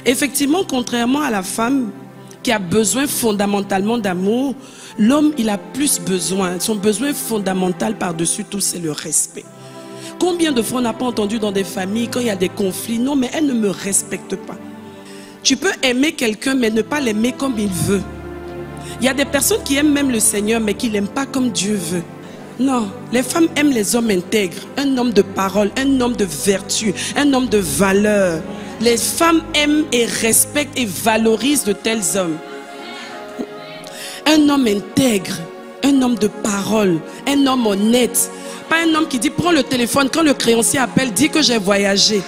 Effectivement, contrairement à la femme qui a besoin fondamentalement d'amour, l'homme, il a plus besoin. Son besoin fondamental par-dessus tout, c'est le respect. Combien de fois on n'a pas entendu dans des familles, quand il y a des conflits, non, mais elle ne me respecte pas. Tu peux aimer quelqu'un, mais ne pas l'aimer comme il veut. Il y a des personnes qui aiment même le Seigneur, mais qui ne l'aiment pas comme Dieu veut. Non, les femmes aiment les hommes intègres, un homme de parole, un homme de vertu, un homme de valeur. Les femmes aiment et respectent et valorisent de tels hommes. Un homme intègre, un homme de parole, un homme honnête. Pas un homme qui dit, prends le téléphone, quand le créancier appelle, dis que j'ai voyagé.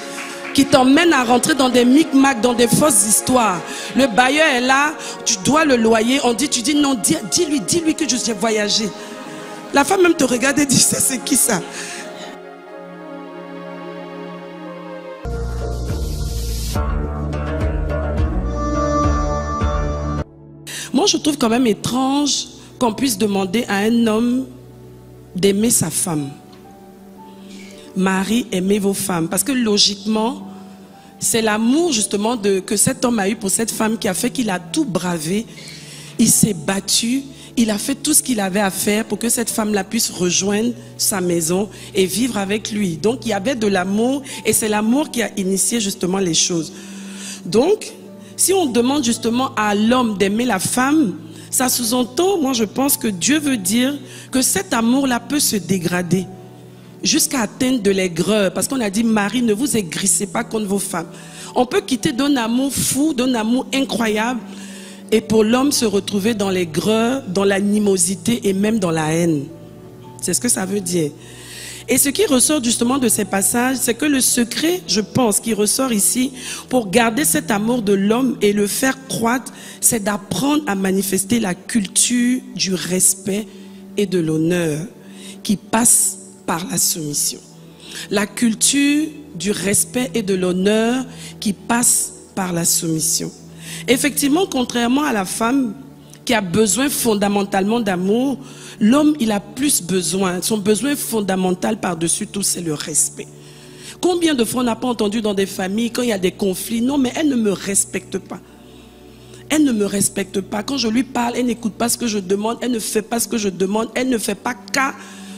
Qui t'emmène à rentrer dans des micmacs, dans des fausses histoires. Le bailleur est là, tu dois le loyer, on dit, tu dis non, dis-lui que j'ai voyagé. La femme même te regarde et dit, ça c'est qui ça? Moi je trouve quand même étrange qu'on puisse demander à un homme d'aimer sa femme. Marie, aimez vos femmes. Parce que logiquement, c'est l'amour justement que cet homme a eu pour cette femme qui a fait qu'il a tout bravé. Il s'est battu, il a fait tout ce qu'il avait à faire pour que cette femme-là puisse rejoindre sa maison et vivre avec lui. Donc il y avait de l'amour et c'est l'amour qui a initié justement les choses. Donc, si on demande justement à l'homme d'aimer la femme, ça sous-entend, moi je pense que Dieu veut dire que cet amour-là peut se dégrader jusqu'à atteindre de l'aigreur. Parce qu'on a dit, Marie, ne vous aigrissez pas contre vos femmes. On peut quitter d'un amour fou, d'un amour incroyable, et pour l'homme se retrouver dans l'aigreur, dans l'animosité et même dans la haine. C'est ce que ça veut dire. Et ce qui ressort justement de ces passages, c'est que le secret, je pense, qui ressort ici, pour garder cet amour de l'homme et le faire croître, c'est d'apprendre à manifester la culture du respect et de l'honneur qui passe par la soumission. La culture du respect et de l'honneur qui passe par la soumission. Effectivement, contrairement à la femme qui a besoin fondamentalement d'amour, l'homme, il a plus besoin. Son besoin fondamental par-dessus tout, c'est le respect. Combien de fois on n'a pas entendu dans des familles, quand il y a des conflits, non, mais elle ne me respecte pas. Elle ne me respecte pas. Quand je lui parle, elle n'écoute pas ce que je demande, elle ne fait pas ce que je demande, elle ne fait pas cas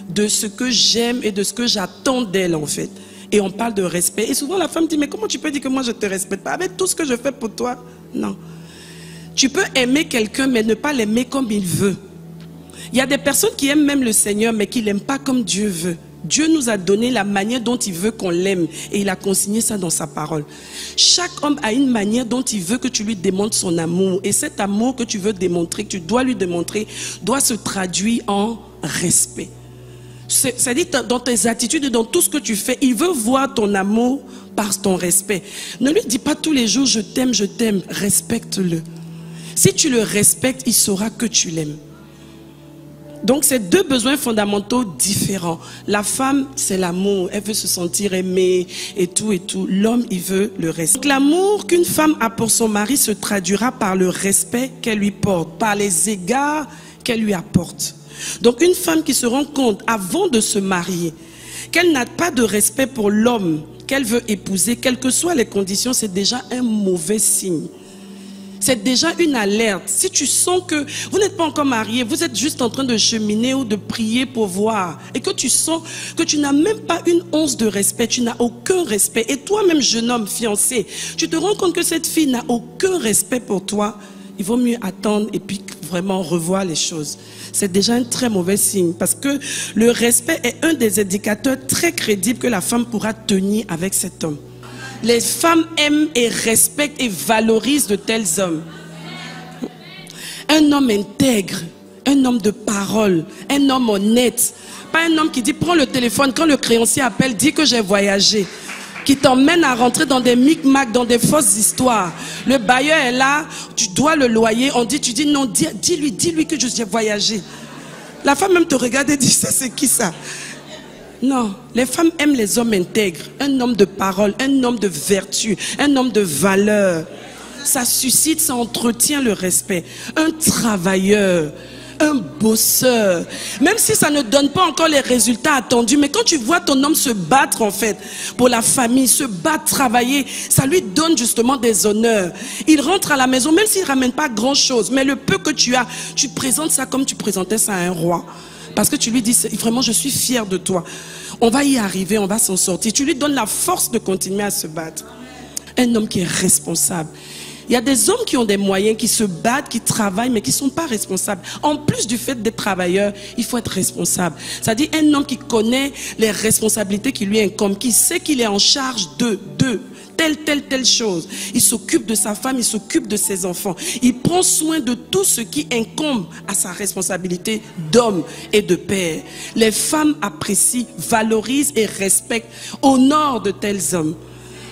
de ce que j'aime et de ce que j'attends d'elle en fait. Et on parle de respect. Et souvent la femme dit, mais comment tu peux dire que moi je ne te respecte pas? Avec tout ce que je fais pour toi? Non. Tu peux aimer quelqu'un mais ne pas l'aimer comme il veut. Il y a des personnes qui aiment même le Seigneur mais qui ne l'aiment pas comme Dieu veut. Dieu nous a donné la manière dont il veut qu'on l'aime et il a consigné ça dans sa parole. Chaque homme a une manière dont il veut que tu lui démontres son amour. Et cet amour que tu veux démontrer, que tu dois lui démontrer, doit se traduire en respect. C'est-à-dire dans tes attitudes et dans tout ce que tu fais, il veut voir ton amour par ton respect. Ne lui dis pas tous les jours je t'aime, respecte-le. Si tu le respectes, il saura que tu l'aimes. Donc c'est deux besoins fondamentaux différents. La femme, c'est l'amour, elle veut se sentir aimée et tout et tout. L'homme, il veut le respect. L'amour qu'une femme a pour son mari se traduira par le respect qu'elle lui porte, par les égards qu'elle lui apporte. Donc une femme qui se rend compte avant de se marier qu'elle n'a pas de respect pour l'homme qu'elle veut épouser, quelles que soient les conditions, c'est déjà un mauvais signe. C'est déjà une alerte. Si tu sens que vous n'êtes pas encore marié, vous êtes juste en train de cheminer ou de prier pour voir, et que tu sens que tu n'as même pas une once de respect, tu n'as aucun respect, et toi-même jeune homme fiancé, tu te rends compte que cette fille n'a aucun respect pour toi, il vaut mieux attendre et puis vraiment revoir les choses. C'est déjà un très mauvais signe parce que le respect est un des indicateurs très crédibles que la femme pourra tenir avec cet homme. Les femmes aiment et respectent et valorisent de tels hommes. Un homme intègre, un homme de parole, un homme honnête. Pas un homme qui dit prends le téléphone, quand le créancier appelle, dis que j'ai voyagé. Qui t'emmène à rentrer dans des micmacs, dans des fausses histoires. Le bailleur est là, tu dois le loyer, on dit, tu dis non, dis-lui que j'ai voyagé. La femme même te regarde et dit, ça c'est qui ça? Non, les femmes aiment les hommes intègres, un homme de parole, un homme de vertu, un homme de valeur. Ça suscite, ça entretient le respect. Un travailleur, un bosseur. Même si ça ne donne pas encore les résultats attendus, mais quand tu vois ton homme se battre en fait pour la famille, se battre, travailler, ça lui donne justement des honneurs. Il rentre à la maison, même s'il ne ramène pas grand chose, mais le peu que tu as, tu présentes ça comme tu présentais ça à un roi. Parce que tu lui dis, vraiment je suis fier de toi. On va y arriver, on va s'en sortir. Tu lui donnes la force de continuer à se battre. Un homme qui est responsable. Il y a des hommes qui ont des moyens, qui se battent, qui travaillent, mais qui ne sont pas responsables. En plus du fait d'être travailleur, il faut être responsable. C'est-à-dire un homme qui connaît les responsabilités qui lui incombent, qui sait qu'il est en charge de telle chose. Il s'occupe de sa femme, il s'occupe de ses enfants. Il prend soin de tout ce qui incombe à sa responsabilité d'homme et de père. Les femmes apprécient, valorisent et respectent, honorent de tels hommes.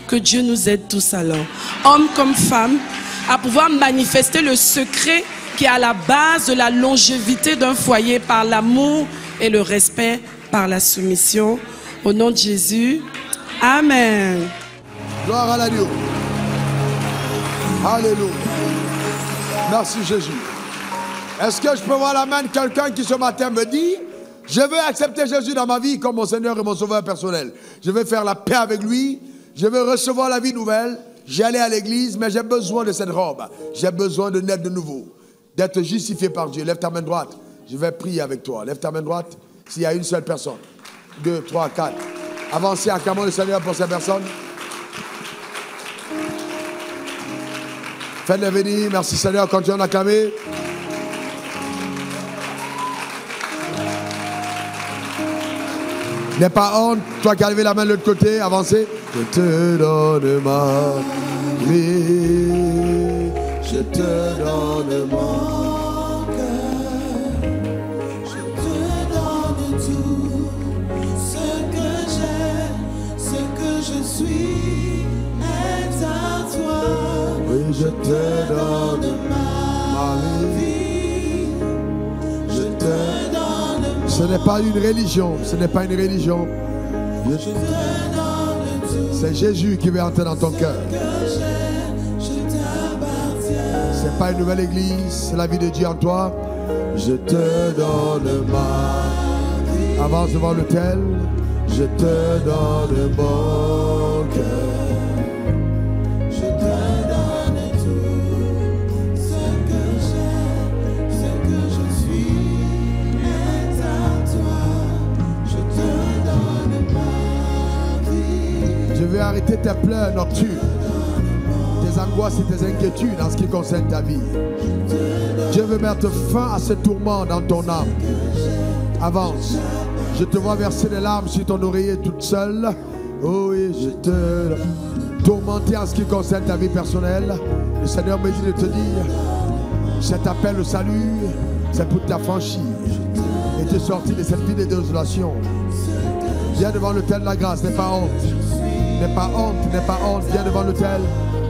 Que Dieu nous aide tous alors, hommes comme femmes, à pouvoir manifester le secret qui est à la base de la longévité d'un foyer par l'amour et le respect par la soumission. Au nom de Jésus, Amen. Gloire à l'agneau. Alléluia. Merci Jésus. Est-ce que je peux voir la main de quelqu'un qui ce matin me dit: je veux accepter Jésus dans ma vie comme mon Seigneur et mon Sauveur personnel. Je veux faire la paix avec lui. Je veux recevoir la vie nouvelle. J'ai allé à l'église, mais j'ai besoin de cette robe. J'ai besoin de naître de nouveau, d'être justifié par Dieu. Lève ta main droite. Je vais prier avec toi. Lève ta main droite. S'il y a une seule personne. 2, 3, 4. Avancez, acclamons le Seigneur pour cette personne. Faites-le venir. Merci Seigneur. Continuons d'acclamer. N'aie pas honte. Toi qui as levé la main de l'autre côté, avancez. Je te donne ma vie, je te donne mon cœur, je te donne tout, ce que j'ai, ce que je suis est à toi. Oui, je te donne ma vie, je te donne. Ce n'est pas une religion, ce n'est pas une religion. Je te donne tout. C'est Jésus qui veut entrer dans ton cœur. C'est pas une nouvelle église, c'est la vie de Dieu en toi. Je te donne ma vie. Avance devant l'autel. Je te donne mon cœur. Je te donne tout. Ce que j'ai, ce que je suis est à toi. Je te donne ma vie. Je veux arrêter tes pleurs nocturnes, tes angoisses et tes inquiétudes en ce qui concerne ta vie. Dieu veut mettre fin à ce tourment dans ton âme. Avance. Je te vois verser des larmes sur ton oreiller toute seule. Oh oui, je te tourmenter en ce qui concerne ta vie personnelle. Le Seigneur me dit de te dire, cet appel au salut, c'est pour t'affranchir et te sortir de cette vie de désolation. Viens devant l'autel de la grâce, n'aie pas honte. N'aie pas honte, n'aie pas honte, viens devant l'autel.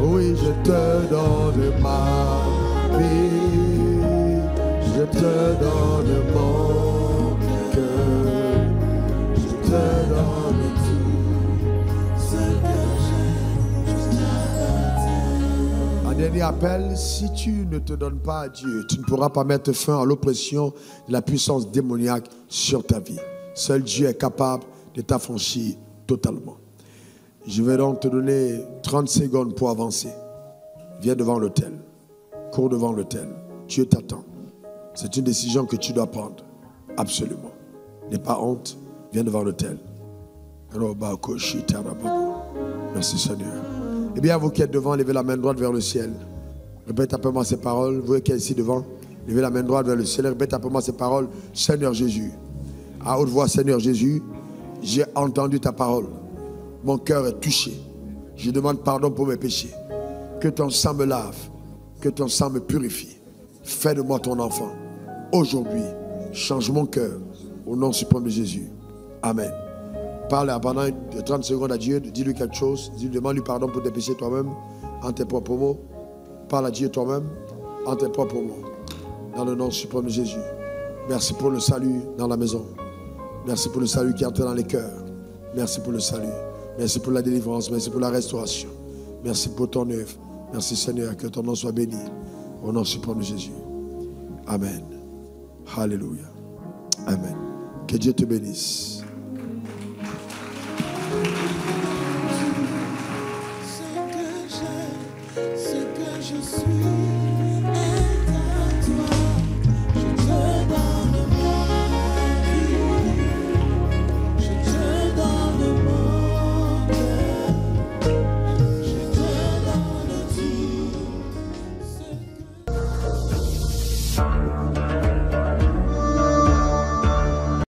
Oui, je te donne ma vie, je te donne mon cœur, je te donne tout ce que j'ai, je t'appartiens. Un dernier appel, si tu ne te donnes pas à Dieu, tu ne pourras pas mettre fin à l'oppression de la puissance démoniaque sur ta vie. Seul Dieu est capable de t'affranchir totalement. Je vais donc te donner 30 secondes pour avancer. Viens devant l'autel. Cours devant l'autel. Dieu t'attend. C'est une décision que tu dois prendre. Absolument. N'aie pas honte. Viens devant l'autel. Merci Seigneur. Eh bien, vous qui êtes devant, levez la main droite vers le ciel. Répète après moi ces paroles. Vous qui êtes ici devant, levez la main droite vers le ciel. Répète après moi ces paroles. Seigneur Jésus. À haute voix, Seigneur Jésus, j'ai entendu ta parole. Mon cœur est touché. Je demande pardon pour mes péchés. Que ton sang me lave. Que ton sang me purifie. Fais de moi ton enfant. Aujourd'hui, change mon cœur. Au nom suprême de Jésus. Amen. Parle pendant 30 secondes à Dieu. Dis-lui quelque chose. Demande-lui pardon pour tes péchés toi-même. En tes propres mots. Parle à Dieu toi-même. En tes propres mots. Dans le nom suprême de Jésus. Merci pour le salut dans la maison. Merci pour le salut qui entre dans les cœurs. Merci pour le salut. Merci pour la délivrance, merci pour la restauration. Merci pour ton œuvre. Merci Seigneur, que ton nom soit béni. Au nom suprême de Jésus. Amen. Alléluia. Amen. Que Dieu te bénisse. Ce que j'ai, ce que je suis.